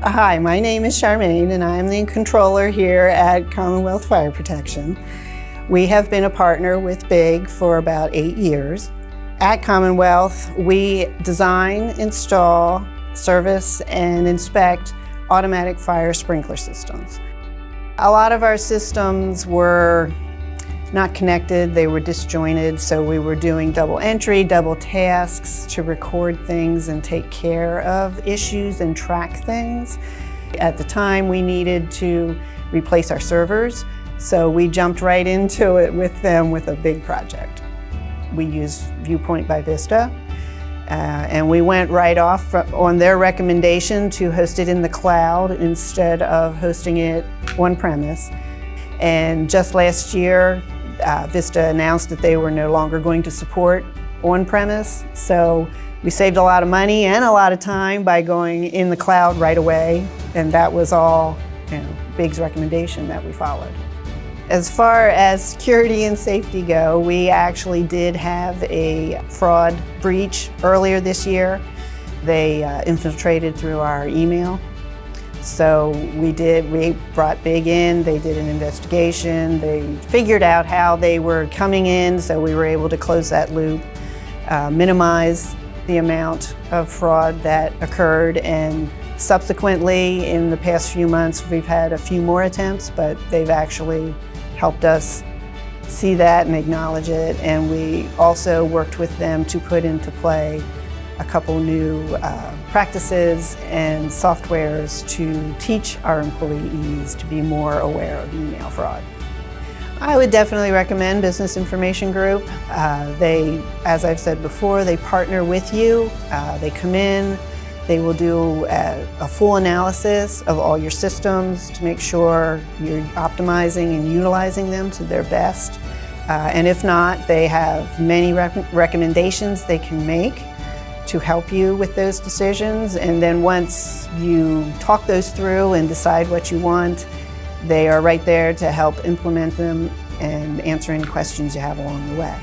Hi, my name is Charmaine and I'm the controller here at Commonwealth Fire Protection. We have been a partner with BIG for about 8 years. At Commonwealth, we design, install, service, and inspect automatic fire sprinkler systems. A lot of our systems were not connected, they were disjointed, so we were doing double entry, double tasks to record things and take care of issues and track things. At the time, we needed to replace our servers, so we jumped right into it with them with a big project. We used Viewpoint by Vista, and we went right off on their recommendation to host it in the cloud instead of hosting it on-premise. And just last year, Vista announced that they were no longer going to support on-premise, so we saved a lot of money and a lot of time by going in the cloud right away, and that was all, BIG's recommendation that we followed. As far as security and safety go, we actually did have a fraud breach earlier this year. They infiltrated through our email. So we brought BIG in, they did an investigation, they figured out how they were coming in, so we were able to close that loop, minimize the amount of fraud that occurred, and subsequently in the past few months we've had a few more attempts, but they've actually helped us see that and acknowledge it, and we also worked with them to put into play a couple new practices and softwares to teach our employees to be more aware of email fraud. I would definitely recommend Business Information Group. As I've said before, they partner with you. They come in, they will do a full analysis of all your systems to make sure you're optimizing and utilizing them to their best. And if not, they have many recommendations they can make to help you with those decisions, and then once you talk those through and decide what you want, they are right there to help implement them and answer any questions you have along the way.